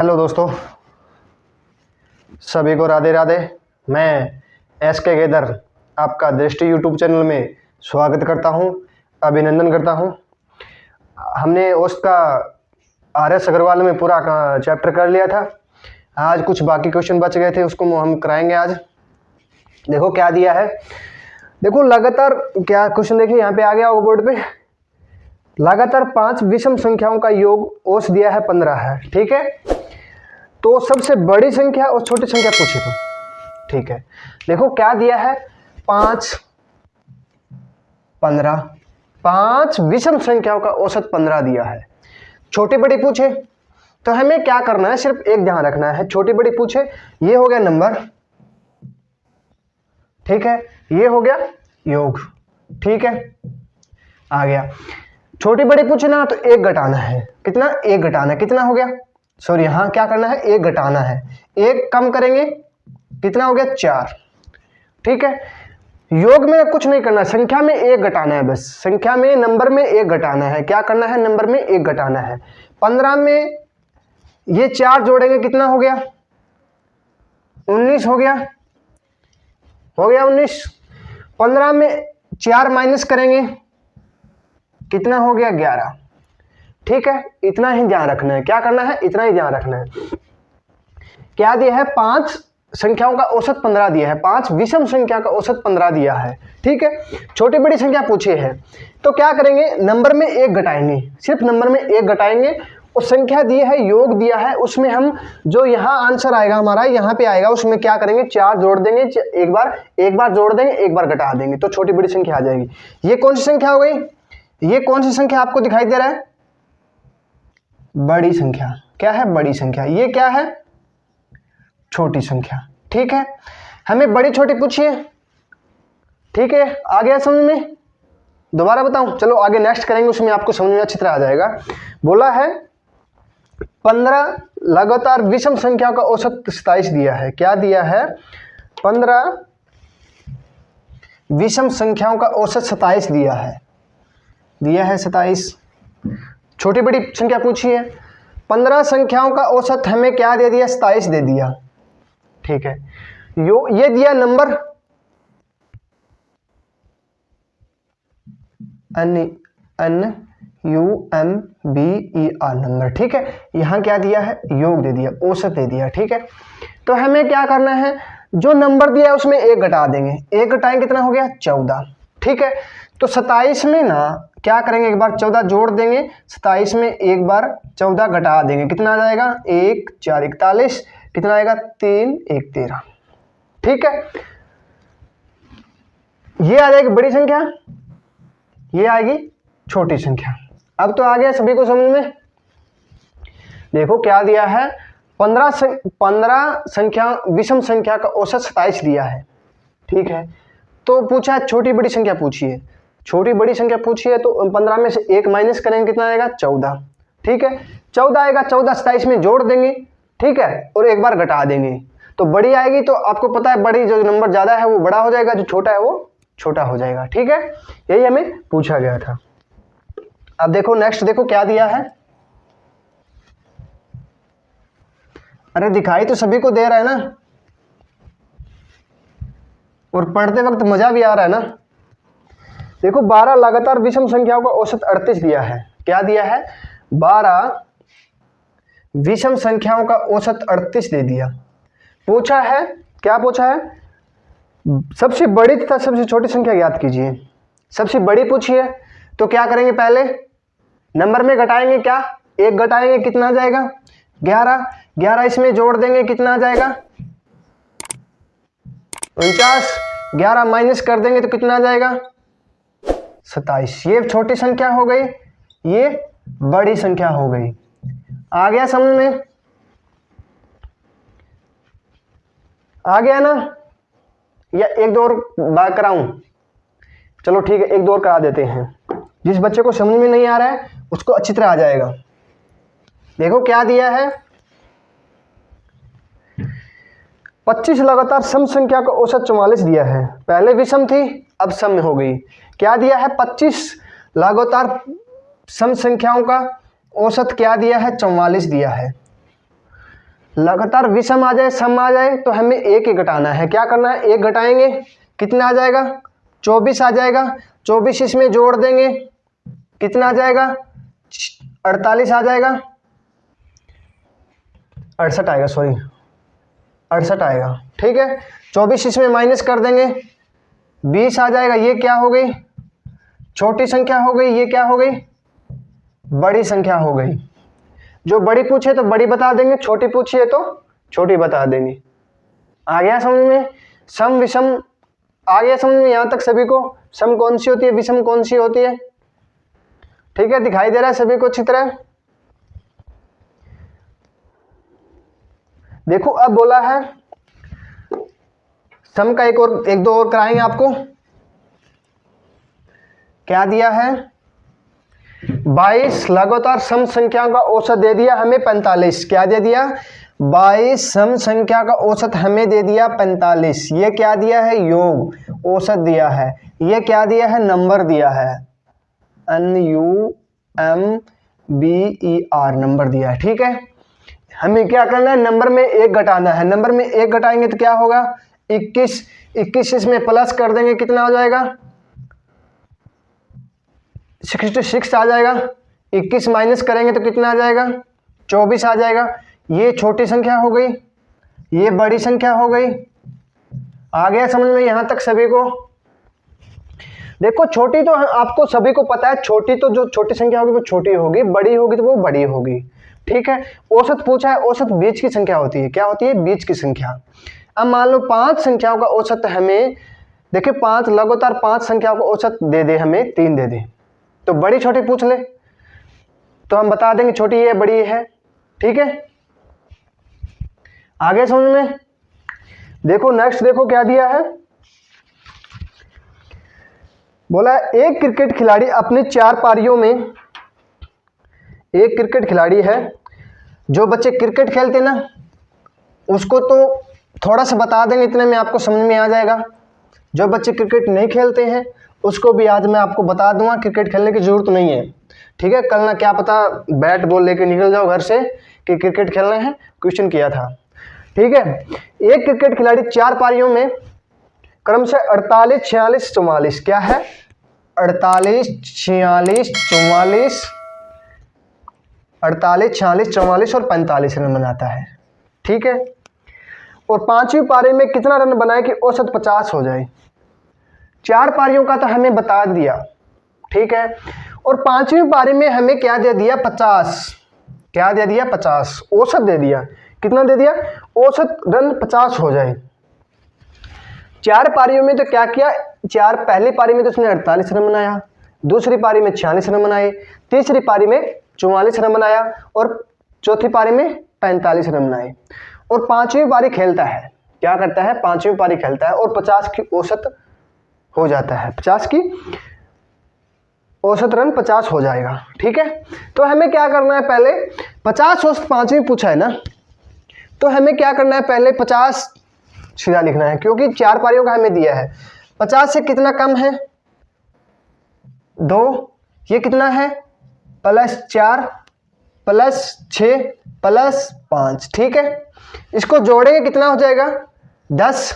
Hello दोस्तों, सभी को राधे राधे। मैं एस.के. गेदर आपका दृष्टि यूट्यूब चैनल में स्वागत करता हूं, अभिनंदन करता हूं। हमने उसका आर.एस. अग्रवाल में पूरा चैप्टर कर लिया था। आज कुछ बाकी क्वेश्चन बच गए थे, उसको हम कराएंगे आज। देखो क्या दिया है, देखो लगातार क्या क्वेश्चन देखिए यहाँ पे आ गया होगा बोर्ड पे। लगातार 5 विषम संख्याओं का योग औसत दिया है 15 है, ठीक है। तो सबसे बड़ी संख्या और छोटी संख्या पूछी तो, ठीक है। देखो क्या दिया है, 5 15, 5 विषम संख्याओं का औसत 15 दिया है। छोटी बड़ी पूछे तो हमें क्या करना है, सिर्फ एक ध्यान रखना है। छोटी बड़ी पूछे, ये हो गया नंबर, ठीक है, ये हो गया योग, ठीक है, आ गया। छोटी बड़ी पूछे ना तो एक घटाना है, कितना, एक घटाना है, कितना हो गया, सॉरी यहां क्या करना है, एक घटाना है, एक कम करेंगे कितना हो गया, 4, ठीक है। योग में कुछ नहीं करना, संख्या में एक घटाना है, बस संख्या में नंबर में एक घटाना है। क्या करना है, नंबर में एक घटाना है। 15 में ये 4 जोड़ेंगे कितना हो गया, 19 हो गया, 19। 15 में 4 माइनस करेंगे कितना हो गया, 11, ठीक है। इतना ही ध्यान रखना है, क्या करना है, इतना ही ध्यान रखना है। क्या दिया है, 5 संख्याओं का औसत 15 दिया है, 5 विषम संख्या का औसत 15 दिया है, ठीक है। छोटी बड़ी संख्या पूछी है तो क्या करेंगे, नंबर में एक घटाएंगे, सिर्फ नंबर में एक घटाएंगे। और संख्या दी है, योग दिया है, उसमें हम जो यहाँ आंसर आएगा हमारा यहाँ पे आएगा, उसमें क्या करेंगे, 4 जोड़ देंगे, एक बार जोड़ देंगे, एक बार घटा देंगे, तो छोटी बड़ी संख्या आ जाएगी। ये कौन सी संख्या हो गई, ये कौन सी संख्या आपको दिखाई दे रहा है, बड़ी संख्या। क्या है, बड़ी संख्या। ये क्या है, छोटी संख्या, ठीक है। हमें बड़ी छोटी पूछिए, ठीक है, आ गया समझ में। दोबारा बताऊं, चलो आगे नेक्स्ट करेंगे, उसमें आपको समझ में अच्छी तरह आ जाएगा। बोला है 15 लगातार विषम संख्या का औसत 27 दिया है। क्या दिया है, 15 विषम संख्याओं का औसत 27 दिया है, 27। छोटी बड़ी संख्या पूछी है, 15 संख्याओं का औसत हमें क्या दे दिया, 27 दे दिया, ठीक है। ये दिया नंबर NUMBER नंबर, ठीक है। यहां क्या दिया है, योग दे दिया, औसत दे दिया, ठीक है। तो हमें क्या करना है, जो नंबर दिया है उसमें एक घटा देंगे, एक घटाएंगे कितना हो गया, 14, ठीक है। तो 27 में ना क्या करेंगे, एक बार 14 जोड़ देंगे, 27 में एक बार 14 घटा देंगे, कितना आ जाएगा, 1 4 41, कितना आएगा, 3 1 13, ठीक है। ये आ जाएगी बड़ी संख्या, ये आएगी छोटी संख्या। अब तो आ गया सभी को समझ में। देखो क्या दिया है, 15 संख्या विषम संख्या का औसत 27 दिया है, ठीक है। तो पूछा है छोटी बड़ी संख्या पूछिए, छोटी बड़ी संख्या पूछी है तो 15 में से एक माइनस करेंगे, कितना आएगा, 14, ठीक है। 14 आएगा, 14 27 में जोड़ देंगे, ठीक है, और एक बार घटा देंगे तो बड़ी आएगी। तो आपको पता है बड़ी जो नंबर ज्यादा है वो बड़ा हो जाएगा, जो छोटा है वो छोटा हो जाएगा, ठीक है। यही हमें पूछा गया था। अब देखो नेक्स्ट, देखो क्या दिया है, अरे दिखाई तो सभी को दे रहा है ना, और पढ़ते वक्त मजा भी आ रहा है ना। देखो 12 लगातार विषम संख्याओं का औसत 38 दिया है। क्या दिया है, 12 विषम संख्याओं का औसत 38 दे दिया। पूछा है, क्या पूछा है, सबसे बड़ी तथा सबसे छोटी संख्या ज्ञात कीजिए। सबसे बड़ी पूछी है तो क्या करेंगे, पहले नंबर में घटाएंगे, क्या, एक घटाएंगे, कितना आ जाएगा, 11, 11 इसमें जोड़ देंगे, कितना आ जाएगा, 49, 11 माइनस कर देंगे तो कितना आ जाएगा, 27। ये छोटी संख्या हो गई, ये बड़ी संख्या हो गई। आ गया समझ में, आ गया ना, या एक दो और बात कराऊं, चलो ठीक है, एक दो और करा देते हैं। जिस बच्चे को समझ में नहीं आ रहा है उसको अच्छी तरह आ जाएगा। देखो क्या दिया है, 25 लगातार सम संख्या का औसत 44 दिया है। पहले विषम थी, अब सम हो गई। क्या दिया है, 25 लगातार सम संख्याओं का औसत क्या दिया है, 44 दिया है। लगातार विषम आ जाए, सम आ जाए, तो हमें एक ही घटाना है। क्या करना है, एक घटाएंगे, कितना आ जाएगा, 24 आ जाएगा। 24 इसमें जोड़ देंगे, कितना आ जाएगा, 48 आ जाएगा, 68 आएगा, सॉरी 68 आएगा। ठीक है, 24 इसमें माइनस कर देंगे, 20 आ जाएगा। ये क्या हो गई, छोटी संख्या हो गई, ये क्या हो गई, बड़ी संख्या हो गई। जो बड़ी पूछे तो बड़ी बता देंगे, छोटी पूछिए तो छोटी बता देंगे। आ गया समझ में, सम विषम आ गया समझ में यहाँ तक सभी को। सम कौन सी होती है, विषम कौन सी होती है, ठीक है, दिखाई दे रहा है सभी को अच्छी तरह। देखो अब बोला है सम का एक दो और कराएंगे आपको। क्या दिया है, 22 लगातार सम संख्या का औसत दे दिया हमें 45। क्या दे दिया, 22 सम संख्या का औसत हमें दे दिया 45। ये क्या दिया है, योग, औसत दिया है। ये क्या दिया है, नंबर दिया है, NUMBER नंबर दिया है। ठीक है, हमें क्या करना है, नंबर में एक घटाना है। नंबर में एक घटाएंगे तो क्या होगा, 21। 21 इसमें प्लस कर देंगे, कितना हो जाएगा, 66 आ जाएगा। 21 माइनस करेंगे तो कितना आ जाएगा, 24 आ जाएगा। ये छोटी संख्या हो गई, ये बड़ी संख्या हो गई। आ गया समझ में यहाँ तक सभी को। देखो छोटी तो आपको सभी को पता है, छोटी तो जो छोटी संख्या होगी वो छोटी होगी, बड़ी होगी तो वो बड़ी होगी। ठीक है, औसत पूछा है, औसत बीच की संख्या होती है। क्या होती है, बीच की संख्या। अब मान लो 5 संख्याओं का औसत हमें, देखिए 5 लगातार 5 संख्याओं का औसत दे दे, हमें 3 दे दे, तो बड़ी छोटी पूछ ले तो हम बता देंगे छोटी है बड़ी है। ठीक है, आगे समझ में। देखो नेक्स्ट, देखो क्या दिया है, बोला एक क्रिकेट खिलाड़ी अपने 4 पारियों में, एक क्रिकेट खिलाड़ी है, जो बच्चे क्रिकेट खेलते ना उसको तो थोड़ा सा बता देंगे, इतने में आपको समझ में आ जाएगा। जो बच्चे क्रिकेट नहीं खेलते हैं उसको भी आज मैं आपको बता दूंगा, क्रिकेट खेलने की जरूरत नहीं है। ठीक है, कल ना क्या पता बैट बॉल लेके निकल जाओ घर से कि क्रिकेट खेलना है, क्वेश्चन किया था। ठीक है, एक क्रिकेट खिलाड़ी 4 पारियों में क्रम से 48, 46, 44, क्या है, 48, 46, 44, 48, 46, 44 और 45 रन बनाता है। ठीक है, और 5वीं पारी में कितना रन बनाए कि औसत 50 हो जाए। 4 पारियों का तो हमें बता दिया। ठीक है, और 5वीं पारी में हमें क्या दे दिया, 50। क्या दे दिया, 50 औसत दे दिया। कितना दे दिया, औसत रन 50 हो जाए। 4 पारियों में तो क्या किया, पहली पारी में तो उसने 48 रन बनाया, दूसरी पारी में 46 रन बनाए, तीसरी पारी में 44 रन बनाया और चौथी पारी में 45 रन बनाए। और 5वीं पारी खेलता है, क्या करता है, 5वीं पारी खेलता है और 50 की औसत हो जाता है, 50 की औसत रन 50 हो जाएगा। ठीक है, तो हमें क्या करना है, पहले 50 औसत 5वीं पूछा है ना, तो हमें क्या करना है, पहले 50 सीधा लिखना है, क्योंकि 4 पारियों का हमें दिया है। 50 से कितना कम है, 2, ये कितना है, +4 +6 +5। ठीक है, इसको जोड़ेंगे कितना हो जाएगा, 10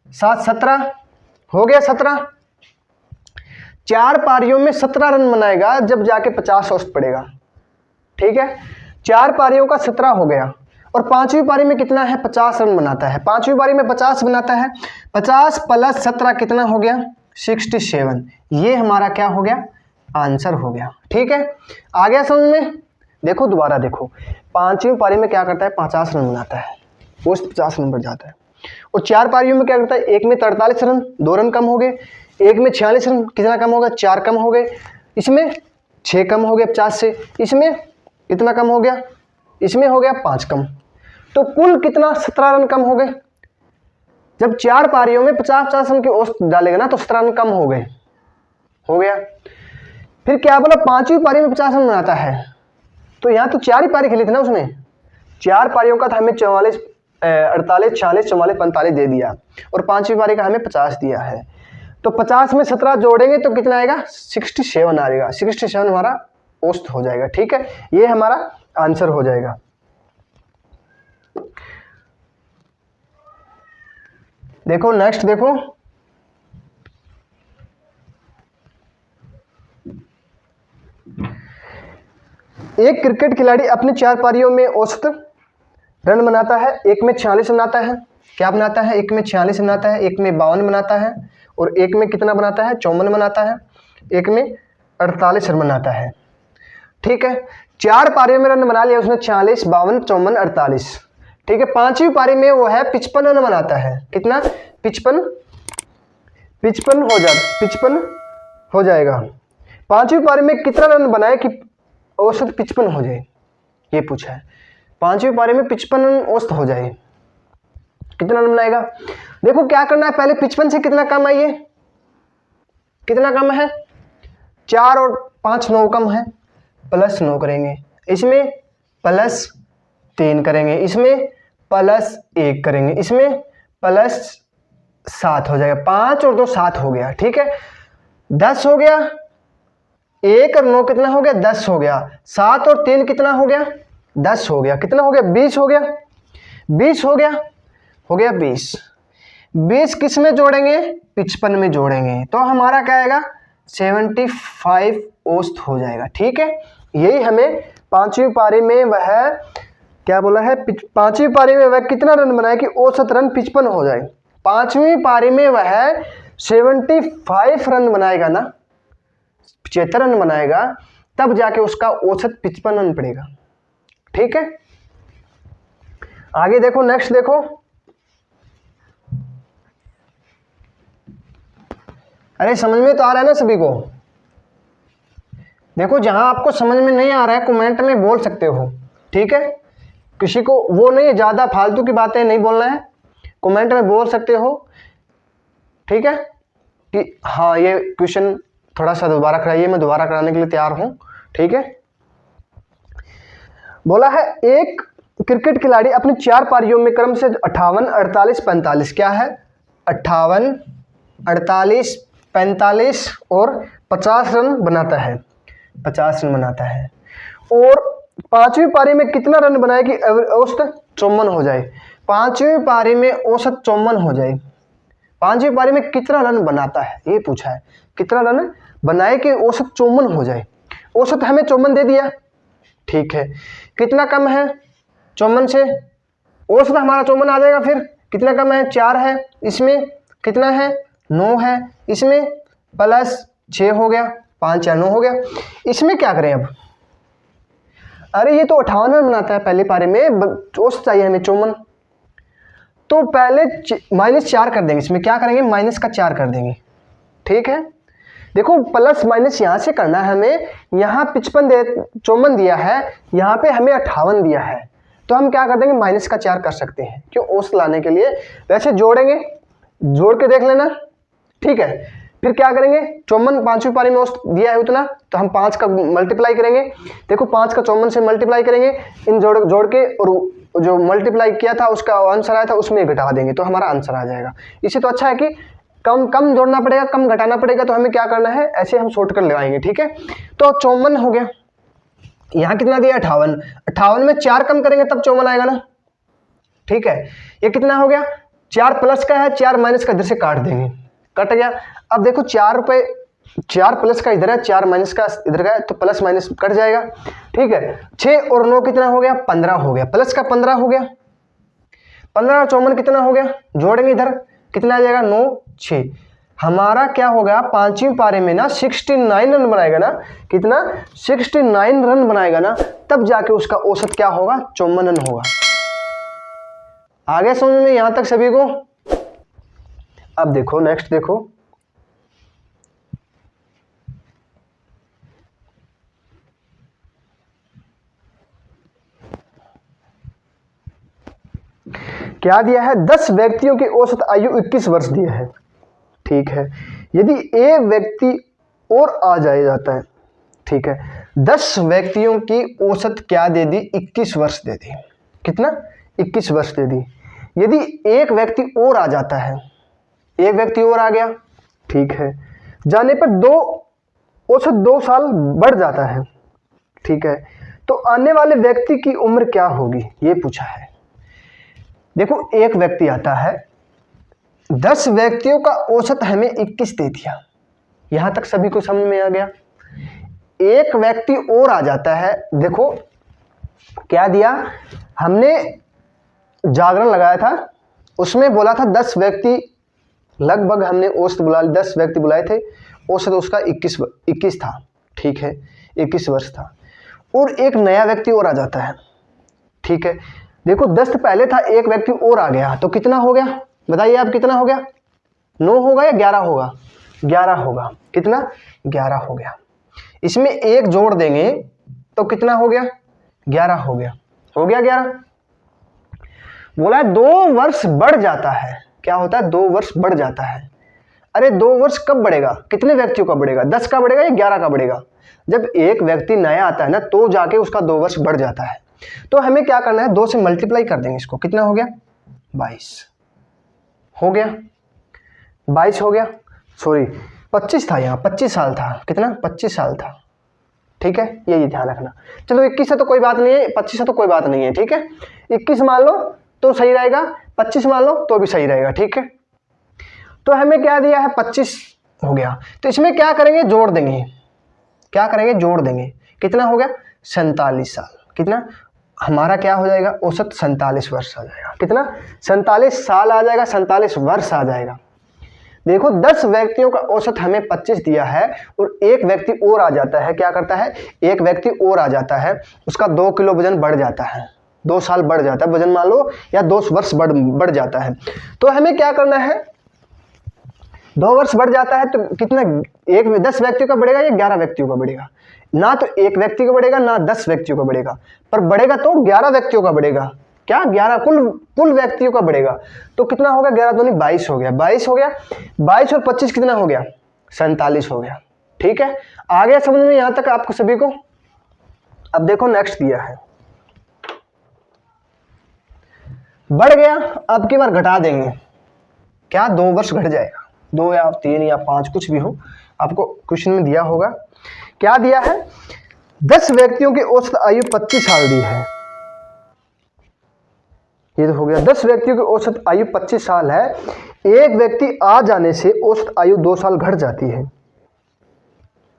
7 17 हो गया, 17। 4 पारियों में 17 रन बनाएगा जब जाके 50 औसत पड़ेगा। ठीक है, 4 पारियों का 17 हो गया और 5वीं पारी में कितना है, 50 रन बनाता है। 5वीं पारी में 50 बनाता है, 50 + 17 कितना हो गया, 67। ये हमारा क्या हो गया, आंसर हो गया। ठीक है, आ गया समझ में। देखो दोबारा देखो, 5वीं पारी में क्या करता है, 50 रन बनाता है, वो 50 रन बढ़ जाता है। और 4 पारियों में क्या करता है, एक में 43 रन, 2 रन कम हो गए, एक में 46 रन, कितना कम होगा, 4 कम हो गए, इसमें 6 कम हो गए 50 से, इसमें कितना कम हो गया, इसमें हो गया 5 कम, तो कुल कितना, 17 रन कम हो गए। जब 4 पारियों में 50-50 रन की औसत डालेगा ना तो 17 रन कम हो गए, हो गया। फिर क्या बोला, 5वीं पारी में 50 रन बनाता है, तो यहाँ तो 4 ही पारी खेली थी ना उसने, 4 पारियों का था हमें 48, 46, 44, 45 दे दिया और 5वीं पारी का हमें 50 दिया है। तो 50 में 17 जोड़ेंगे तो कितना आएगा, 67 आएगा। 67 हमारा औसत हो जाएगा। ठीक है, ये हमारा आंसर हो जाएगा। देखो नेक्स्ट देखो, एक क्रिकेट खिलाड़ी अपनी 4 पारियों में औसत रन बनाता है। एक में 46 बनाता है, क्या बनाता है? एक में 46 बनाता है, एक में 52 बनाता है, और एक में कितना बनाता है? 54 बनाता है, एक में 48 रन बनाता है। ठीक है, 4 पारियों में रन बना लिया उसने, 40, 52, 54, 48। ठीक है, 5वीं पारी में वो है 55 रन बनाता है। कितना? 55 हो जाएगा। 5वीं पारी में कितना रन बनाए कि औसत 55 हो जाए, ये पूछा है। 5वीं पारी में 55 रन औसत हो जाए, कितना रन बनाएगा? देखो क्या करना है, पहले 55 से कितना कम है, ये कितना कम है? 4 और 5 9 कम है, प्लस 9 करेंगे, इसमें प्लस 3 करेंगे, इसमें प्लस 1 करेंगे, इसमें प्लस 7 हो जाएगा। 5 और 2 7 हो गया। ठीक है, 10 हो गया, 1 और 9 कितना हो गया? 10 हो गया। 7 और 3 कितना हो गया? 10 हो गया। कितना हो गया? 20 हो गया। 20 हो गया, हो गया 20। 20 किस में जोड़ेंगे? 55 में जोड़ेंगे, तो हमारा क्या आएगा? 75 औसत हो जाएगा। ठीक है, यही हमें 5वीं पारी में वह क्या बोला है? 5वीं पारी में वह कितना रन बनाए कि औसत रन 55 हो जाए। 5वीं पारी में वह 75 रन बनाएगा ना, 75 रन बनाएगा, तब जाके उसका औसत 55 रन पड़ेगा। ठीक है, आगे देखो, नेक्स्ट देखो। अरे समझ में तो आ रहा है ना सभी को? देखो जहां आपको समझ में नहीं आ रहा है कमेंट में बोल सकते हो। ठीक है, किसी को वो नहीं, ज्यादा फालतू की बातें नहीं बोलना है, कमेंट में बोल सकते हो। ठीक है, कि हाँ ये क्वेश्चन थोड़ा सा दोबारा कराइए, मैं दोबारा कराने के लिए तैयार हूं। ठीक है, बोला है एक क्रिकेट खिलाड़ी अपनी 4 पारियों में क्रम से 58, 48, 45, क्या है? 58, 48, 45 और 50 रन बनाता है। 50 रन बनाता है, और 5वीं पारी में कितना रन बनाए कि औसत 54 हो जाए। 5वीं पारी में औसत 54 हो जाए। 5वीं पारी में कितना रन बनाता है, ये पूछा है। कितना रन बनाए कि औसत 54 हो जाए। औसत हमें 54 दे दिया। ठीक है, कितना कम है 54 से? औसत हमारा 54 आ जाएगा। फिर कितना कम है? 4 है, इसमें कितना है? 9 है, इसमें प्लस 6 हो गया, 5 4 9 हो गया। इसमें क्या करें अब? अरे ये तो 58 रन बनाता है पहले पारी में, औसत चाहिए हमें 54, तो पहले -4 कर देंगे। इसमें क्या करेंगे? माइनस का 4 कर देंगे। ठीक है, देखो प्लस माइनस यहाँ से करना है हमें। यहाँ 54 दिया है, यहाँ पे हमें 58 दिया है, तो हम क्या कर देंगे? माइनस का 4 कर सकते हैं, क्यों? औसत लाने के लिए। वैसे जोड़ेंगे, जोड़ के देख लेना। ठीक है, फिर क्या करेंगे? 54 5वीं पारी में औसत दिया है उतना, तो हम 5 का मल्टीप्लाई करेंगे। देखो 5 का 54 से मल्टीप्लाई करेंगे, इन जोड़ के, और जो मल्टीप्लाई किया था उसका आंसर आया था उसमें घटा देंगे, तो हमारा आंसर आ जाएगा। इससे तो अच्छा है कि कम जोड़ना पड़ेगा, कम घटाना पड़ेगा, तो हमें क्या करना है? ऐसे हम शॉर्टकट लगाएंगे। ठीक है, तो 54 हो गया। यहाँ कितना दिया? 58। 58 में 4 कम करेंगे तब 54 आएगा ना। ठीक है, ये कितना हो गया? 4 प्लस का है, 4 माइनस का इधर से काट देंगे, कट गया। अब देखो 4 रुपये, 4 प्लस का इधर है, 4 माइनस का इधर का है, तो प्लस माइनस कट जाएगा। ठीक है, 6 और 9 कितना हो गया? 15 हो गया, प्लस का 15 हो गया। 15 और 54 कितना हो गया? जोड़ेंगे इधर, कितना आ जाएगा? 9 6। हमारा क्या होगा? 5वीं पारी में ना 69 रन बनाएगा ना, कितना? 69 रन बनाएगा ना, तब जाके उसका औसत क्या होगा? 54 रन होगा। आगे समझ में यहां तक सभी को? अब देखो नेक्स्ट देखो, क्या दिया है? 10 व्यक्तियों की औसत आयु 21 वर्ष दिया है। ठीक है, यदि एक व्यक्ति और आ जाता है। ठीक है, 10 व्यक्तियों की औसत क्या दे दी? 21 वर्ष दे दी। कितना? 21 वर्ष दे दी। यदि एक व्यक्ति और आ जाता है, एक व्यक्ति और आ गया, ठीक है, जाने पर औसत 2 साल बढ़ जाता है। ठीक है, तो आने वाले व्यक्ति की उम्र क्या होगी, ये पूछा है। देखो एक व्यक्ति आता है, 10 व्यक्तियों का औसत हमें 21 दे दिया। यहां तक सभी को समझ में आ गया। एक व्यक्ति और आ जाता है, देखो क्या दिया हमने, जागरण लगाया था, उसमें बोला था 10 व्यक्ति लगभग हमने औसत बुला 10 व्यक्ति बुलाए थे, औसत उसका 21 था, ठीक है, 21 वर्ष था। और एक नया व्यक्ति और आ जाता है, ठीक है। देखो 10 पहले था, एक व्यक्ति और आ गया, तो कितना हो गया बताइए आप, कितना हो गया? 9 होगा या 11 होगा? 11 होगा। कितना? 11 हो गया। इसमें एक जोड़ देंगे तो कितना हो गया? 11 हो गया। हो गया 11। बोला 2 वर्ष बढ़ जाता है। क्या होता है? 2 वर्ष बढ़ जाता है। अरे 2 वर्ष कब बढ़ेगा? कितने व्यक्तियों का बढ़ेगा? 10 का बढ़ेगा या 11 का बढ़ेगा? जब एक व्यक्ति नया आता है ना, तो जाके उसका 2 वर्ष बढ़ जाता है। तो हमें क्या करना है? 2 से मल्टीप्लाई कर देंगे इसको। कितना हो गया? 22 हो गया। 22 हो गया, सॉरी 25 था, यहाँ 25 साल था। कितना? 25 साल था, ठीक है, ये ध्यान रखना। चलो 21 है तो कोई बात नहीं है, 25 है तो कोई बात नहीं है, ठीक है। 21 मान लो तो सही रहेगा, 25 मान लो तो भी सही रहेगा, ठीक है। तो हमें क्या दिया है? 25 हो गया। तो इसमें क्या करेंगे? जोड़ देंगे। क्या करेंगे? जोड़ देंगे। कितना हो गया? 47 साल। कितना? हमारा क्या हो जाएगा? औसत 47 वर्ष आ जाएगा। कितना? 47 साल आ जाएगा, 47 वर्ष आ जाएगा। देखो 10 व्यक्तियों का औसत हमें 25 दिया है, और एक व्यक्ति और आ जाता है। क्या करता है? एक व्यक्ति और आ जाता है, उसका 2 किलो वजन बढ़ जाता है, 2 साल बढ़ जाता है वजन मान लो, या 2 वर्ष बढ़ जाता है। तो हमें क्या करना है? 2 वर्ष बढ़ जाता है तो कितना? 10 व्यक्तियों का बढ़ेगा या 11 व्यक्तियों का बढ़ेगा? ना तो एक व्यक्ति का बढ़ेगा, ना 10 व्यक्तियों का बढ़ेगा, पर बढ़ेगा तो 11 व्यक्तियों का बढ़ेगा। क्या? 11 कुल व्यक्तियों का बढ़ेगा। तो कितना हो गया? 11 दूनी 22 हो गया। 22 हो गया। 22 और 25 कितना हो गया? 47 हो गया, ठीक है। आ गया समझ में यहां तक आपको सभी को? अब देखो नेक्स्ट दिया है, बढ़ गया, अब की बार घटा देंगे। क्या? 2 वर्ष घट जाएगा, 2 या 3 या 5 कुछ भी हो, आपको क्वेश्चन में दिया होगा। क्या दिया है? 10 व्यक्तियों की औसत आयु 25 साल दी है। ये तो हो गया। 10 व्यक्तियों की औसत आयु 25 साल है। एक व्यक्ति आ जाने से औसत आयु 2 साल घट जाती है,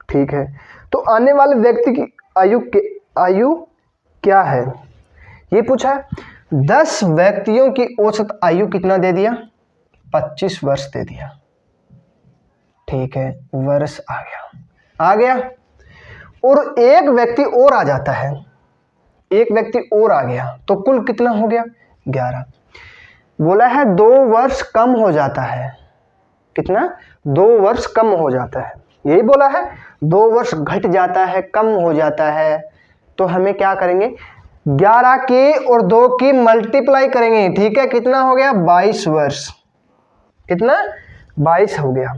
ठीक है। तो आने वाले व्यक्ति की आयु क्या है? ये पूछा है। 10 व्यक्तियों की औसत आयु कितना दे दिया? 25 वर्ष दे दिया, ठीक है। वर्ष आ गया। और एक व्यक्ति और आ जाता है, एक व्यक्ति और आ गया, तो कुल कितना हो गया? 11। बोला है 2 वर्ष कम हो जाता है। कितना? 2 वर्ष कम हो जाता है, यही बोला है। 2 वर्ष घट जाता है, कम हो जाता है। तो हमें क्या करेंगे? 11 की और 2 की मल्टीप्लाई करेंगे, ठीक है। कितना हो गया? 22 वर्ष। कितना? 22 हो गया।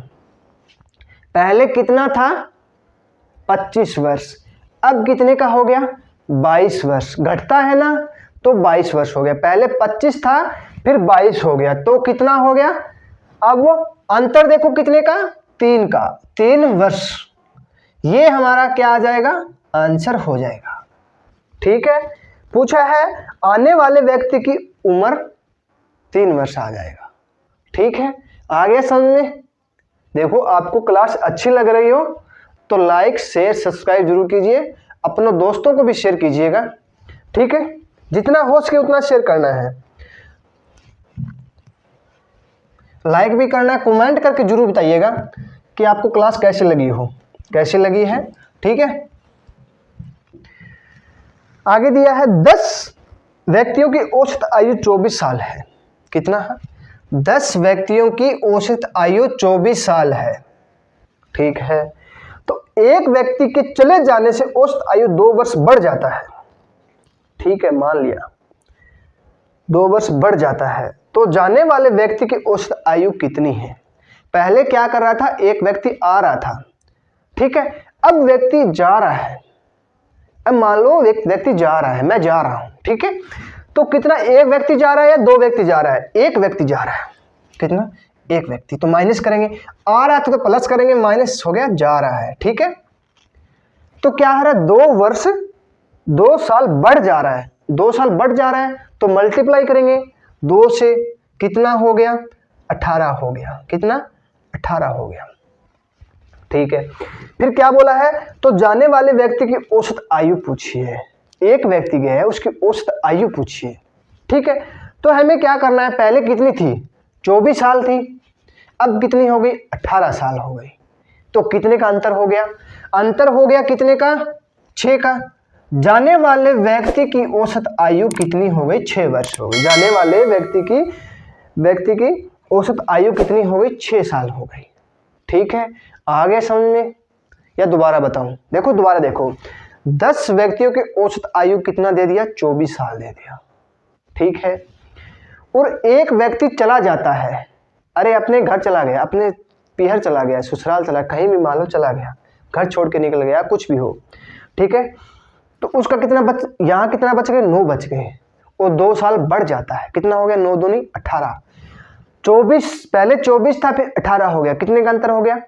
पहले कितना था? 25 वर्ष। अब कितने का हो गया? 22 वर्ष। घटता है ना, तो 22 वर्ष हो गया। पहले 25 था, फिर 22 हो गया, तो कितना हो गया? अब वो अंतर देखो कितने का? 3 का। 3 वर्ष। ये हमारा क्या आ जाएगा? आंसर हो जाएगा, ठीक है। पूछा है आने वाले व्यक्ति की उम्र 3 वर्ष आ जाएगा, ठीक है। आ गया समझ में? देखो आपको क्लास अच्छी लग रही हो तो लाइक शेयर सब्सक्राइब जरूर कीजिए, अपने दोस्तों को भी शेयर कीजिएगा, ठीक है। जितना हो सके उतना शेयर करना है, लाइक भी करना है। कमेंट करके जरूर बताइएगा कि आपको क्लास कैसी लगी है, ठीक है। आगे दिया है 10 व्यक्तियों की औसत आयु 24 साल है। कितना है? 10 व्यक्तियों की औसत आयु 24 साल है, ठीक है। तो एक व्यक्ति के चले जाने से औसत आयु 2 वर्ष बढ़ जाता है, ठीक है। मान लिया 2 वर्ष बढ़ जाता है, तो जाने वाले व्यक्ति की औसत आयु कितनी है? पहले क्या कर रहा था? एक व्यक्ति आ रहा था, ठीक है। अब व्यक्ति जा रहा है। अब मान लो एक व्यक्ति जा रहा है, मैं जा रहा हूं, ठीक है। तो कितना? एक व्यक्ति जा रहा है या 2 व्यक्ति जा रहा है? एक व्यक्ति जा रहा है। कितना? एक व्यक्ति। तो माइनस करेंगे, आ रहा था तो प्लस करेंगे, माइनस हो गया, जा रहा है, ठीक है। तो क्या है रहा? 2 वर्ष 2 साल बढ़ जा रहा है, 2 साल बढ़ जा रहा है, तो मल्टीप्लाई करेंगे 2 से। कितना हो गया? 18 हो गया। कितना? 18 हो गया। ठीक है, फिर क्या बोला है? तो जाने वाले व्यक्ति की औसत आयु पूछिए। एक व्यक्ति गया है, उसकी औसत आयु पूछिए। ठीक है, तो हमें क्या करना है? पहले कितनी थी? 24 साल थी, अब कितनी हो गई? 18 साल हो गई। तो कितने का अंतर हो गया? अंतर हो गया कितने का? 6 का। जाने वाले व्यक्ति की औसत आयु कितनी हो गई? 6 वर्ष हो गई। जाने वाले व्यक्ति की औसत आयु कितनी हो गई? 6 साल हो गई। ठीक है, आ गया समझ में या दोबारा बताऊं? देखो दोबारा देखो, 10 व्यक्तियों की औसत आयु कितना दे दिया? 24 साल दे दिया। ठीक है, और एक व्यक्ति चला जाता है, अरे अपने घर चला गया, अपने पीहर चला गया, ससुराल चला, कहीं भी मान लो चला गया, घर छोड़ के निकल गया, कुछ भी हो। ठीक है, तो उसका कितना यहाँ कितना बच गए? 9 बच गए, और 2 साल बढ़ जाता है। कितना हो गया? 9 दूनी 18। 24 पहले 24 था, फिर 18 हो गया। कितने का अंतर हो गया?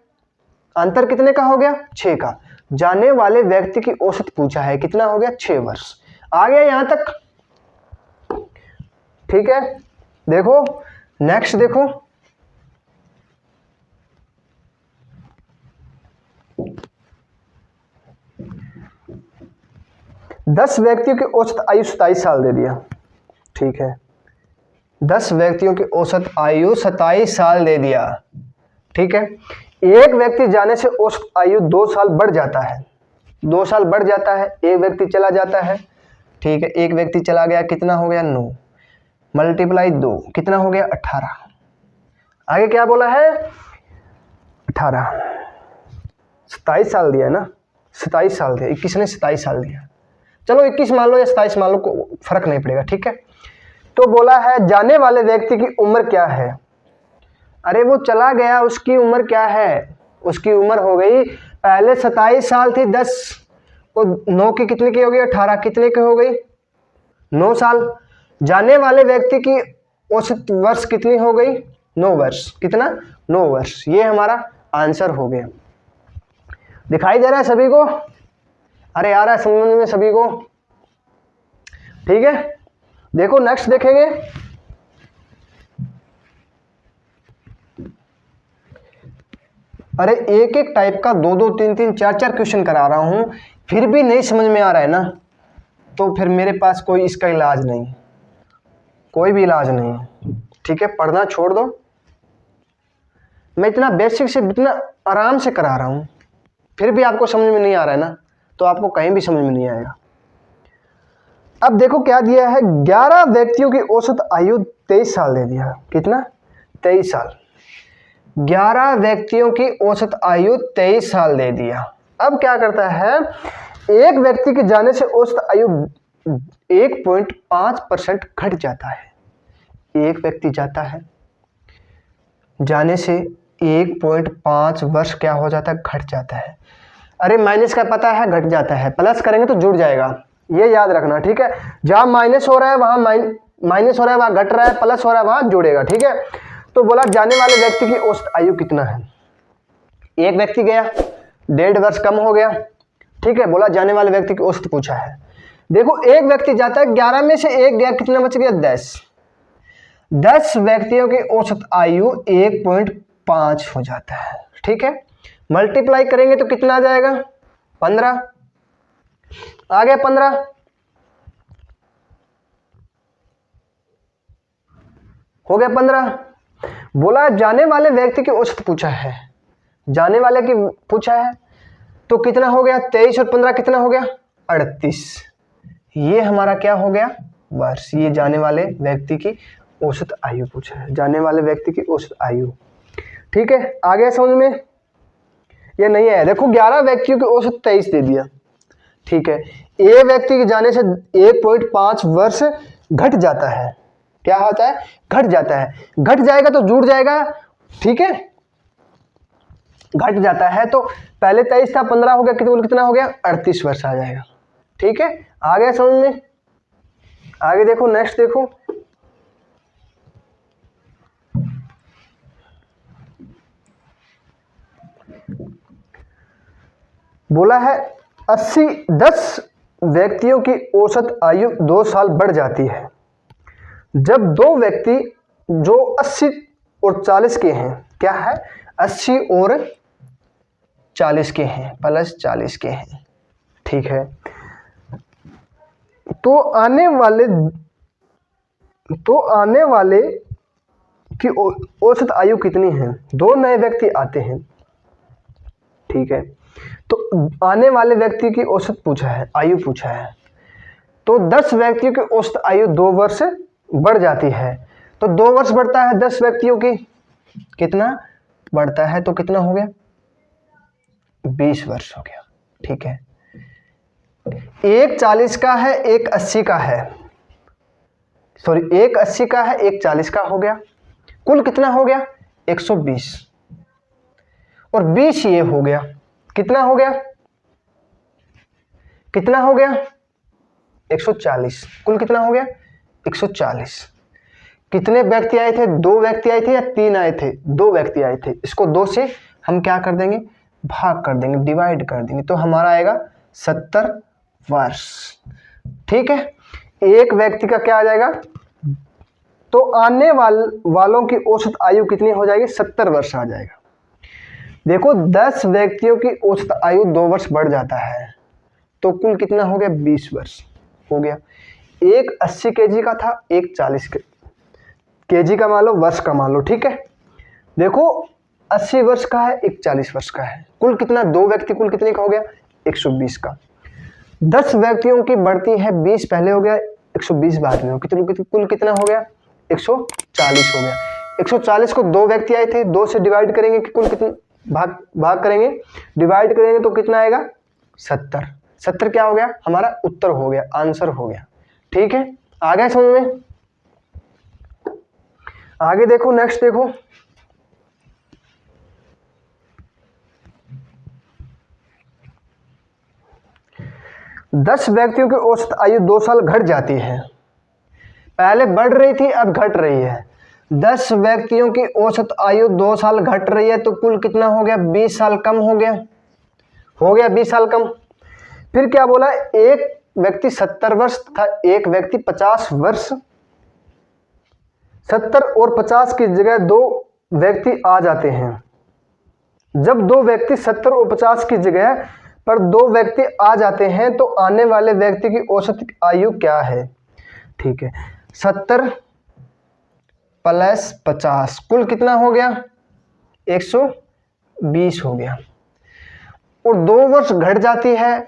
अंतर कितने का हो गया? 6 का। जाने वाले व्यक्ति की औसत पूछा है, कितना हो गया? 6 वर्ष। आ गया यहां तक? ठीक है, देखो नेक्स्ट देखो, दस व्यक्तियों की औसत आयु 27 साल दे दिया। ठीक है, 10 व्यक्तियों की औसत आयु 27 साल दे दिया। ठीक है, एक व्यक्ति जाने से औसत आयु 2 साल बढ़ जाता है। 2 साल बढ़ जाता है, एक व्यक्ति चला जाता है। ठीक है, एक व्यक्ति चला गया, कितना हो गया? 9 मल्टीप्लाई 2, कितना हो गया? 18। आगे क्या बोला है? 18, 27 साल दिया ना, 27 साल दिया, 21 ने 27 साल दिया। चलो 21 मान लो या 27 मान लो, को फर्क नहीं पड़ेगा। ठीक है, तो बोला है जाने वाले व्यक्ति की उम्र क्या है? अरे वो चला गया, उसकी उम्र क्या है? उसकी उम्र हो गई, पहले 27 साल थी, 10 और 9 की कितने की हो गई? 18। कितने की हो गई? 9 साल। जाने वाले व्यक्ति की औसत वर्ष कितनी हो गई? 9 वर्ष। कितना? 9 वर्ष। ये हमारा आंसर हो गया। दिखाई दे रहा है सभी को? अरे आ रहा है समझ में सभी को? ठीक है, देखो नेक्स्ट देखेंगे। अरे एक एक टाइप का 2-2, 3-3, 4-4 क्वेश्चन करा रहा हूं, फिर भी नहीं समझ में आ रहा है ना, तो फिर मेरे पास कोई इसका इलाज नहीं, कोई भी इलाज नहीं है। ठीक है, पढ़ना छोड़ दो। मैं इतना बेसिक से इतना आराम से करा रहा हूं, फिर भी आपको समझ में नहीं आ रहा है ना, तो आपको कहीं भी समझ में नहीं आएगा। अब देखो क्या दिया है? 11 व्यक्तियों की औसत आयु 23 साल दे दिया। कितना? 23 साल। 11 व्यक्तियों की औसत आयु 23 साल दे दिया। अब क्या करता है? एक व्यक्ति के जाने से औसत आयु 1.5% घट जाता है। एक व्यक्ति जाता है, जाने से 1.5 वर्ष क्या हो जाता है? घट जाता है। अरे माइनस का पता है, घट जाता है, प्लस करेंगे तो जुड़ जाएगा, ये याद रखना। ठीक है, जहां माइनस हो रहा है वहां माइनस हो रहा है, वहां घट रहा है, प्लस हो रहा है वहां जुड़ेगा। ठीक है, तो बोला जाने वाले व्यक्ति की औसत आयु कितना है? एक व्यक्ति गया, 1.5 वर्ष कम हो गया। ठीक है, बोला जाने वाले व्यक्ति की औसत पूछा है। देखो एक व्यक्ति जाता है, 11 में से एक गया, कितना बच गया? 10। 10 व्यक्तियों की औसत आयु 1.5 हो जाता है। ठीक है, मल्टीप्लाई करेंगे तो कितना आ जाएगा? 15। आ गया 15। हो गया 15। बोला जाने वाले व्यक्ति की औसत पूछा है, जाने वाले की पूछा है, तो कितना हो गया? 23 और 15 कितना हो गया? 38। ये हमारा क्या हो गया? वर्ष। ये जाने वाले व्यक्ति की औसत आयु पूछा है, जाने वाले व्यक्ति की औसत आयु। ठीक है, आ गया समझ में? ये नहीं है। देखो 11 व्यक्तियों की औसत 23 दे दिया। ठीक है, ए व्यक्ति के जाने से 1.5 वर्ष घट जाता है। क्या होता है? घट जाता है। घट जाएगा तो जुड़ जाएगा। ठीक है, घट जाता है तो पहले 23 था, 15 हो गया, कितना हो गया? 38 वर्ष आ जाएगा। ठीक है, आ गया समझ में? आगे देखो, नेक्स्ट देखो। बोला है 10 व्यक्तियों की औसत आयु 2 साल बढ़ जाती है जब दो व्यक्ति जो 80 और 40 के हैं। क्या है? 80 और 40 के हैं, प्लस 40 के हैं। ठीक है, तो आने वाले की औसत आयु कितनी है? 2 नए व्यक्ति आते हैं। ठीक है, तो आने वाले व्यक्ति की औसत पूछा है, आयु पूछा है। तो 10 व्यक्तियों की औसत आयु 2 वर्ष बढ़ जाती है। तो 2 वर्ष बढ़ता है 10 व्यक्तियों की, कितना बढ़ता है? तो कितना हो गया? 20 वर्ष हो गया। ठीक है, एक 40 का है, एक 80 का है, सॉरी एक 80 का है, एक 40 का हो गया। कुल कितना हो गया? 120 और 20 ये हो गया। कितना हो गया? कितना हो गया? 140। कुल कितना हो गया? 140। कितने व्यक्ति आए थे? 2 व्यक्ति आए थे या 3 आए थे? 2 व्यक्ति आए थे। इसको 2 से हम क्या कर देंगे? भाग कर देंगे, डिवाइड कर देंगे, तो हमारा आएगा 70 वर्ष। ठीक है, एक व्यक्ति का क्या आ जाएगा? तो आने वालों की औसत आयु कितनी हो जाएगी? 70 वर्ष आ जाएगा। देखो 10 व्यक्तियों की औसत आयु 2 वर्ष बढ़ जाता है, तो कुल कितना हो गया? 20 वर्ष हो गया। एक 80 केजी का था, एक 40 केजी का मान लो, वर्ष का मान लो। ठीक है, देखो 80 वर्ष का है, एक 40 वर्ष का है। कुल कितना? 2 व्यक्ति, कुल कितने का हो गया? 120 का। 10 व्यक्तियों की बढ़ती है, 20 पहले हो गया, 120 बाद में हो, कुल कितना हो गया? 140 हो गया। 140 को 2 व्यक्ति आए थे, 2 से डिवाइड करेंगे कि कुल कितने भाग करेंगे, डिवाइड करेंगे तो कितना आएगा? 70। 70 क्या हो गया? हमारा उत्तर हो गया, आंसर हो गया। ठीक है, आ गया समझ में? आगे देखो, नेक्स्ट देखो, दस व्यक्तियों की औसत आयु 2 साल घट जाती है। पहले बढ़ रही थी, अब घट रही है। 10 व्यक्तियों की औसत आयु 2 साल घट रही है, तो कुल कितना हो गया? 20 साल कम हो गया। 20 साल कम। फिर क्या बोला? एक व्यक्ति 70 वर्ष था, एक व्यक्ति 50 वर्ष। 70 और 50 की जगह 2 व्यक्ति आ जाते हैं। जब 2 व्यक्ति 70 और 50 की जगह पर 2 व्यक्ति आ जाते हैं, तो आने वाले व्यक्ति की औसत आयु क्या है? ठीक है, 70 प्लस 50, कुल कितना हो गया? 120 हो गया। और 2 वर्ष घट जाती है,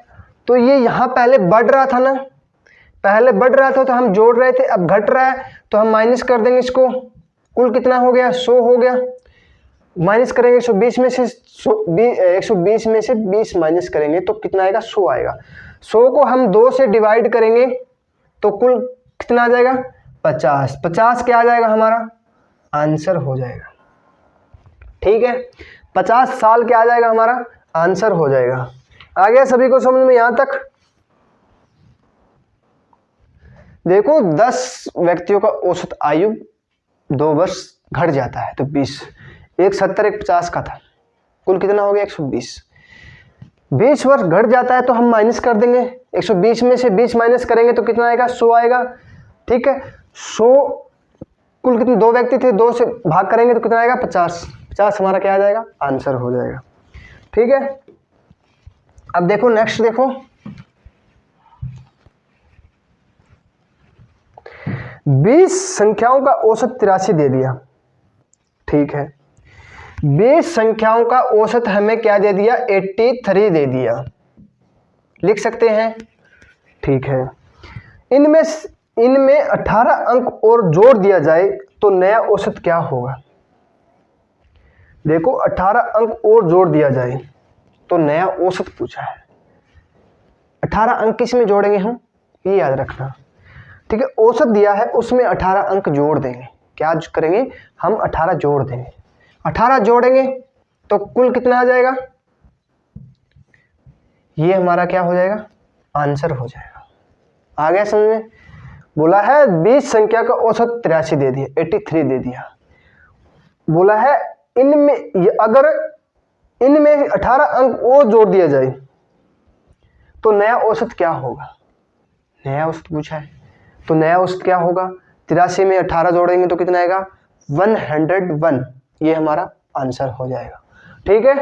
तो ये यहाँ पहले बढ़ रहा था ना, पहले बढ़ रहा था तो हम जोड़ रहे थे, अब घट रहा है तो हम माइनस कर देंगे इसको। कुल कितना हो गया? 100 हो गया। माइनस करेंगे 120 में से 120 में से 20 माइनस करेंगे तो कितना आएगा? 100 आएगा। 100 को हम 2 से डिवाइड करेंगे तो कुल कितना आ जाएगा? 50। 50 क्या आ जाएगा? हमारा आंसर हो जाएगा। ठीक है, 50 साल क्या आ जाएगा? हमारा आंसर हो जाएगा। आ गया सभी को समझ में यहां तक? देखो 10 व्यक्तियों का औसत आयु 2 वर्ष घट जाता है, तो 20, एक 70 एक 50 का था, कुल कितना हो गया? 120। 20 वर्ष घट जाता है तो हम माइनस कर देंगे, 120 में से 20 माइनस करेंगे तो कितना आएगा? 100 आएगा। ठीक है, 100 कुल कितने? 2 व्यक्ति थे, 2 से भाग करेंगे तो कितना आएगा? 50। 50 हमारा क्या आ जाएगा? आंसर हो जाएगा। ठीक है, अब देखो नेक्स्ट देखो, 20 संख्याओं का औसत 83 दे दिया। ठीक है, 20 संख्याओं का औसत हमें क्या दे दिया? 83 दे दिया, लिख सकते हैं। ठीक है, इनमें 18 अंक और जोड़ दिया जाए तो नया औसत क्या होगा? देखो 18 अंक और जोड़ दिया जाए तो नया औसत पूछा है। 18 अंक किस में जोड़ेंगे हम? ये याद रखना। ठीक है, औसत दिया है उसमें 18 अंक जोड़ देंगे। क्या करेंगे? हम 18 जोड़ देंगे। 18 जोड़ेंगे तो कुल कितना आ जाएगा? ये हमारा क्या हो जाएगा? आंसर हो जाएगा। आ गया समझ में? बोला है 20 संख्या का औसत 83 दे दिया, 83 दे दिया। बोला है अगर इनमें 18 अंक और जोड़ दिया जाए तो नया औसत क्या होगा? नया औसत पूछा है, तो नया औसत क्या होगा? 83 में 18 जोड़ेंगे तो कितना आएगा? 101, ये हमारा आंसर हो जाएगा। ठीक है,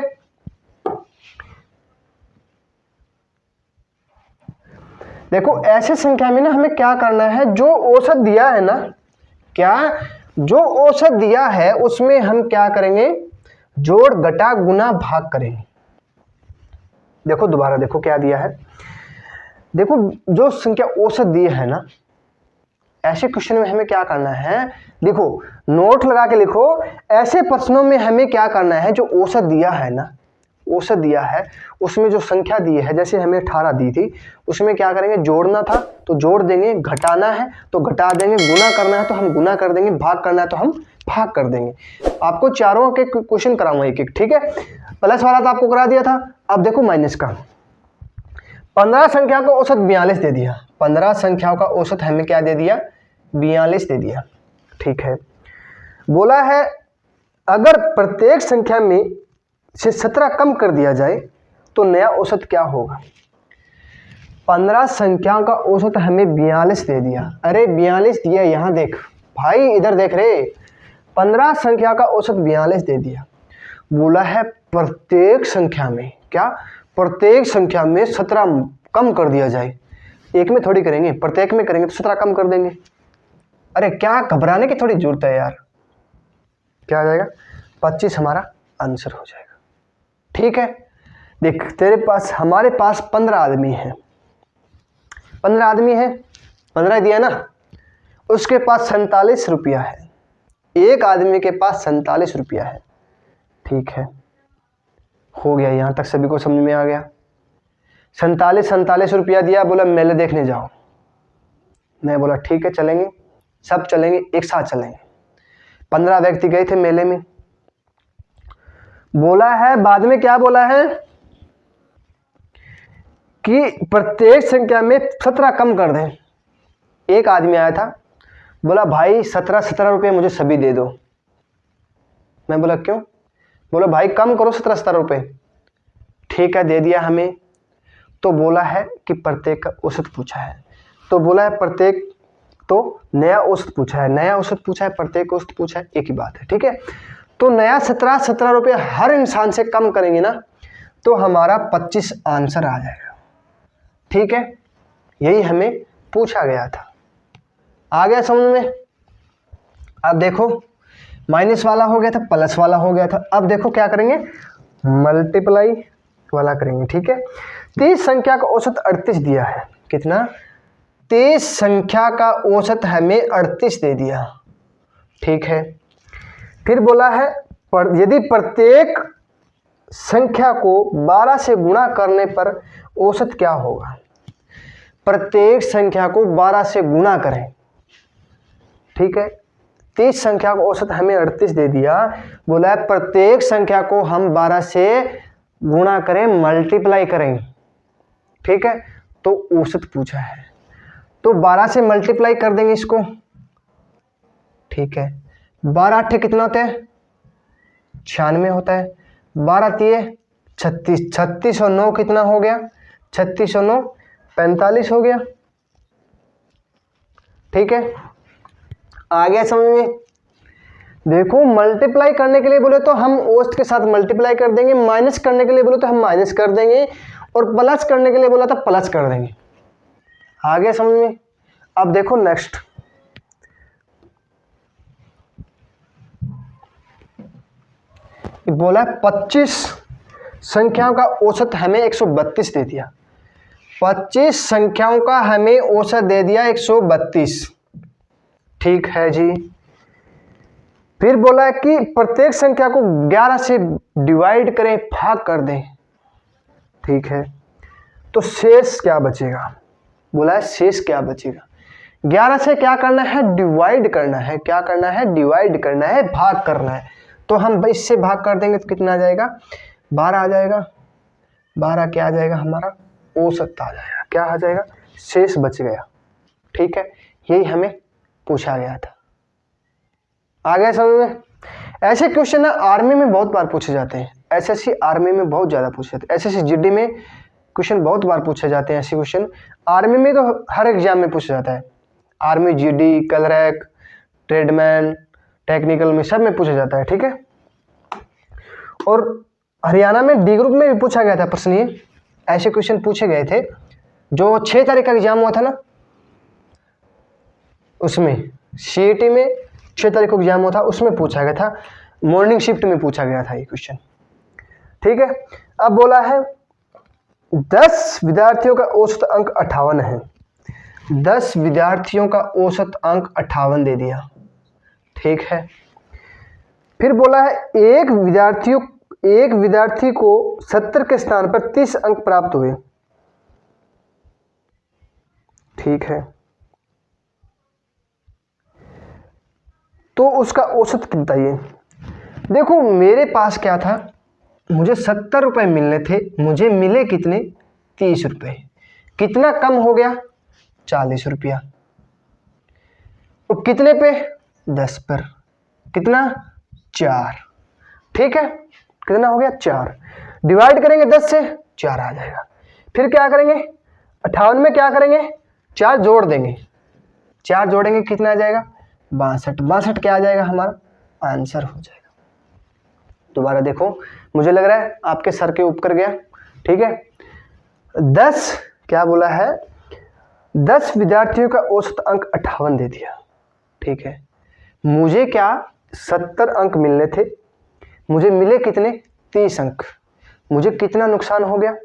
देखो ऐसे संख्या में ना हमें क्या करना है, जो औसत दिया है ना, क्या जो औसत दिया है उसमें हम क्या करेंगे, जोड़ घटा गुना भाग करेंगे। देखो दोबारा देखो क्या दिया है, देखो जो संख्या औसत दी है ना, ऐसे क्वेश्चन में हमें क्या करना है, देखो नोट लगा के लिखो, ऐसे प्रश्नों में हमें क्या करना है, जो औसत दिया है ना, औसत दिया है उसमें जो संख्या दी है, जैसे हमें 18 दी थी, उसमें क्या करेंगे, जोड़ना था तो जोड़ देंगे, घटाना है तो घटा देंगे, गुना करना है तो हम गुना कर देंगे, भाग करना है तो हम भाग कर देंगे। आपको चारों के क्वेश्चन कराऊंगा एक एक, ठीक है। प्लस वाला तो आपको करा दिया था, अब देखो माइनस का। 15 संख्या को औसत 42 दे दिया, 15 संख्याओं का औसत हमें क्या दे दिया, 42 दे दिया। ठीक है, बोला है अगर प्रत्येक संख्या में से 17 कम कर दिया जाए तो नया औसत क्या होगा। 15 संख्याओं का औसत हमें 42 दे दिया, अरे 42 दिया, यहां देख भाई, इधर देख रहे, 15 संख्या का औसत 42 दे दिया। बोला है प्रत्येक संख्या में, क्या प्रत्येक संख्या में 17 कम कर दिया जाए, एक में थोड़ी करेंगे, प्रत्येक में करेंगे तो 17 कम कर देंगे। अरे क्या घबराने की थोड़ी जरूरत है यार, क्या आ जाएगा, 25 हमारा आंसर हो जाएगा। ठीक है, देख तेरे पास, हमारे पास 15 आदमी हैं, 15 आदमी हैं, 15 दिया ना, उसके पास 47 रुपया है, एक आदमी के पास 47 रुपया है। ठीक है, हो गया, यहां तक सभी को समझ में आ गया। 47 रुपया दिया, बोला मेले देखने जाओ, मैं बोला ठीक है चलेंगे, सब चलेंगे, एक साथ चलेंगे। 15 व्यक्ति गए थे मेले में। बोला है बाद में क्या बोला है कि प्रत्येक संख्या में 17 कम कर दें। एक आदमी आया था, बोला भाई 17 रुपये मुझे सभी दे दो। मैं बोला क्यों, बोला भाई कम करो 17 रुपये। ठीक है, दे दिया हमें। तो बोला है कि प्रत्येक का औसत पूछा है, तो बोला है प्रत्येक, तो नया औसत पूछा है, नया औसत पूछा है, प्रत्येक औसत पूछा है, एक ही बात है। ठीक है, तो नया 17 रुपये हर इंसान से कम करेंगे ना, तो हमारा 25 आंसर आ जाएगा। ठीक है, यही हमें पूछा गया था। आ गया समझ में। अब देखो माइनस वाला हो गया था, प्लस वाला हो गया था, अब देखो क्या करेंगे, मल्टीप्लाई वाला करेंगे। ठीक है, 30 संख्या का औसत 38 दिया है, कितना, 30 संख्या का औसत हमें 38 दे दिया। ठीक है, फिर बोला है यदि प्रत्येक संख्या को 12 से गुणा करने पर औसत क्या होगा। प्रत्येक संख्या को 12 से गुणा करें। ठीक है, 30 संख्या का औसत हमें 38 दे दिया, बोला है प्रत्येक संख्या को हम 12 से गुणा करें, मल्टीप्लाई करें। ठीक है, तो औसत पूछा है, तो 12 से मल्टीप्लाई कर देंगे इसको। ठीक है, 12 8 कितना होता है, 96 होता है, 12 3 36, 36 और 9 कितना हो गया, 36 और 9 45 हो गया। ठीक है, आ गया समझ में। देखो मल्टीप्लाई करने के लिए बोले तो हम औसत के साथ मल्टीप्लाई कर देंगे, माइनस करने के लिए बोले तो हम माइनस कर देंगे, और प्लस करने के लिए बोला तो प्लस कर देंगे। आ गया समझ में। अब देखो नेक्स्ट, बोला 25 संख्याओं का औसत हमें 132 दे दिया, 25 संख्याओं का हमें औसत दे दिया 132। ठीक है जी, फिर बोला कि प्रत्येक संख्या को 11 से डिवाइड करें, भाग कर दें। ठीक है, तो शेष क्या बचेगा, बोला है शेष क्या बचेगा, 11 से क्या करना है, डिवाइड करना है, क्या करना है, डिवाइड करना है, भाग करना है। तो हम इससे भाग कर देंगे तो कितना आ जाएगा, 12 आ जाएगा, 12 क्या आ जाएगा, हमारा औसत आ जाएगा, क्या आ जाएगा, शेष बच गया। ठीक है, यही हमें पूछा गया था। आ गया समझ में। ऐसे क्वेश्चन ना आर्मी में बहुत बार पूछे जाते हैं, एसएससी आर्मी में बहुत ज़्यादा पूछे जाते हैं, एसएससी जीडी में क्वेश्चन बहुत बार पूछे जाते हैं। ऐसे क्वेश्चन आर्मी में तो हर एग्जाम में पूछा जाता है, आर्मी जीडी, कलरैक, ट्रेडमैन, टेक्निकल में सब में पूछा जाता है, ठीक है। और हरियाणा में डी ग्रुप में भी पूछा गया था प्रश्न, ये ऐसे क्वेश्चन पूछे गए थे। जो 6 तारीख का एग्जाम हुआ था ना, उसमें सीईटी में 6 तारीख को एग्जाम हुआ था, उसमें पूछा गया था, मॉर्निंग शिफ्ट में पूछा गया था ये क्वेश्चन, ठीक है। अब बोला है 10 विद्यार्थियों का औसत अंक 58 है। 10 विद्यार्थियों का औसत अंक 58 दे दिया, ठीक है। फिर बोला है एक विद्यार्थी को 70 के स्थान पर 30 अंक प्राप्त हुए, ठीक है। तो उसका औसत कितना चाहिए। देखो मेरे पास क्या था, मुझे 70 रुपये मिलने थे, मुझे मिले कितने, 30 रुपये। कितना कम हो गया, 40 रुपया। और कितने पे, 10 पर। कितना, 4, ठीक है। कितना हो गया, 4। डिवाइड करेंगे 10 से, 4 आ जाएगा। फिर क्या करेंगे, 58 में क्या करेंगे, 4 जोड़ देंगे। 4 जोड़ेंगे कितना आ जाएगा, 62। 62 क्या आ जाएगा, हमारा आंसर हो जाएगा। दोबारा देखो, मुझे लग रहा है आपके सर के ऊपर गया, ठीक है। 10 क्या बोला है, 10 विद्यार्थियों का औसत अंक 58 दे दिया, ठीक है। मुझे क्या 70 अंक मिलने थे, मुझे मिले कितने, 30 अंक। मुझे कितना नुकसान हो गया,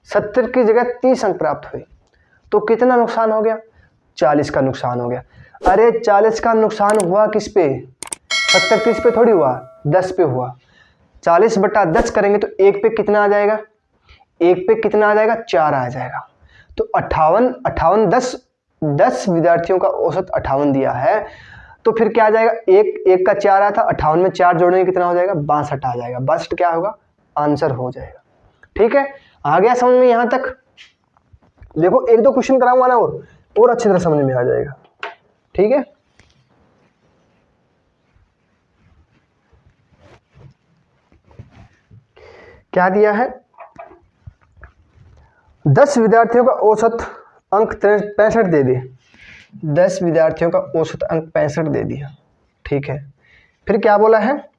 70 की जगह 30 अंक प्राप्त हुए, तो कितना नुकसान हो गया, 40 का नुकसान हो गया। अरे 40 का नुकसान हुआ किस पे, 70 30 पे थोड़ी हुआ, 10 पे हुआ। 40/10 करेंगे तो 1 पे कितना आ जाएगा, 1 पे कितना आ जाएगा, 4 आ जाएगा। तो 58 10 विद्यार्थियों का औसत 58 दिया है, तो फिर क्या आ जाएगा, 1 का 4 आया था, 58 में 4 जोड़ने कितना हो जाएगा, 62 आ जाएगा। 62 क्या होगा, आंसर हो जाएगा, ठीक है। आ गया समझ में यहां तक। देखो 1-2 क्वेश्चन कराऊंगा ना और अच्छी तरह समझ में आ जाएगा, ठीक है। क्या दिया है, 10 विद्यार्थियों का औसत अंक 65 दे दिए। 10 विद्यार्थियों का औसत अंक 65 दे दिया, ठीक है। फिर क्या बोला है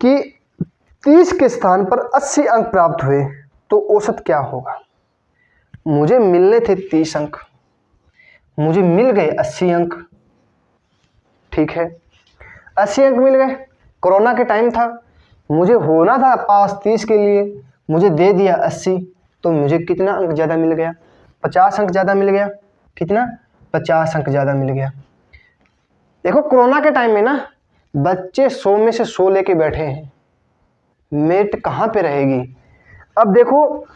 कि 30 के स्थान पर 80 अंक प्राप्त हुए, तो औसत क्या होगा। मुझे मिलने थे 30 अंक, मुझे मिल गए 80 अंक, ठीक है। 80 अंक मिल गए, कोरोना के टाइम था, मुझे होना था पास 30 के लिए, मुझे दे दिया 80, तो मुझे कितना अंक ज़्यादा मिल गया, 50 अंक ज़्यादा मिल गया। कितना, 50 अंक ज़्यादा मिल गया। देखो कोरोना के टाइम में ना बच्चे 100 में से 100 लेके बैठे हैं, मेट कहाँ पे रहेगी। अब देखो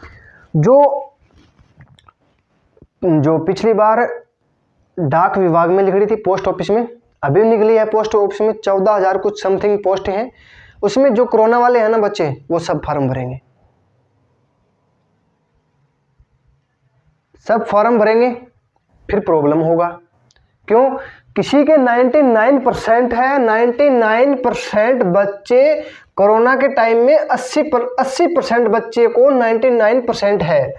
जो पिछली बार डाक विभाग में लिख रही थी पोस्ट ऑफिस में, अभी निकली है पोस्ट ऑफिस में 14,000 कुछ समथिंग पोस्ट हैं, उसमें जो कोरोना वाले हैं ना बच्चे, वो सब फॉर्म भरेंगे, सब फॉर्म भरेंगे। फिर प्रॉब्लम होगा, क्यों, किसी के 99% है, 99% बच्चे कोरोना के टाइम में 80% बच्चे को 99% है,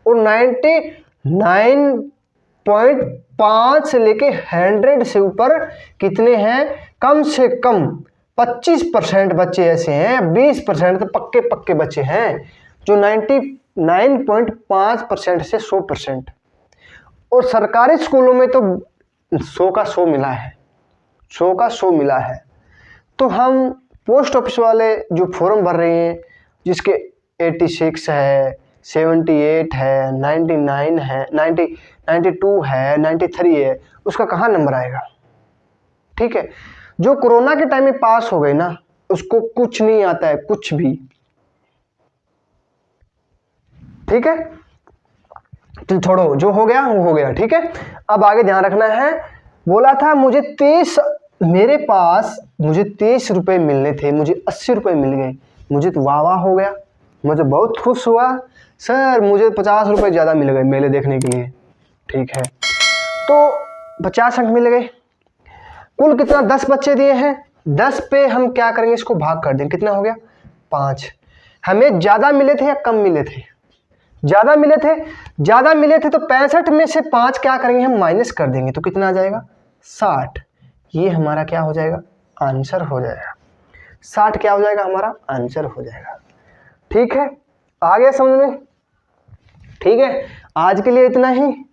और 99.5 से लेके 100 से ऊपर कितने हैं, कम से कम 25% बच्चे ऐसे हैं, 20% तो पक्के बच्चे हैं जो 99.5% से 100%। और सरकारी स्कूलों में तो 100 का 100 मिला है, 100 का 100 मिला है। तो हम पोस्ट ऑफिस वाले जो फॉर्म भर रहे हैं, जिसके 86 है, 78 है, 99 है, 92 है, 93 है, उसका कहाँ नंबर आएगा, ठीक है। जो कोरोना के टाइम में पास हो गए ना, उसको कुछ नहीं आता है, कुछ भी, ठीक है। तो छोड़ो, जो हो गया वो हो गया, ठीक है। अब आगे ध्यान रखना है, बोला था मुझे 30 रुपए मिलने थे, मुझे 80 रुपए मिल गए, मुझे तो वाह वाह हो गया, मुझे बहुत खुश हुआ, सर मुझे 50 रुपए ज़्यादा मिल गए मेले देखने के लिए, ठीक है। तो 50 अंक मिल गए, कुल कितना, 10 बच्चे दिए हैं, 10 पे हम क्या करेंगे, इसको भाग कर देंगे, कितना हो गया, 5। हमें ज़्यादा मिले थे या कम मिले थे, ज़्यादा मिले थे तो 65 में से 5 क्या करेंगे हम, माइनस कर देंगे, तो कितना आ जाएगा, 60। ये हमारा क्या हो जाएगा, आंसर हो जाएगा। 60 क्या हो जाएगा, हमारा आंसर हो जाएगा। ठीक है, आ गया समझ में? ठीक है, आज के लिए इतना ही।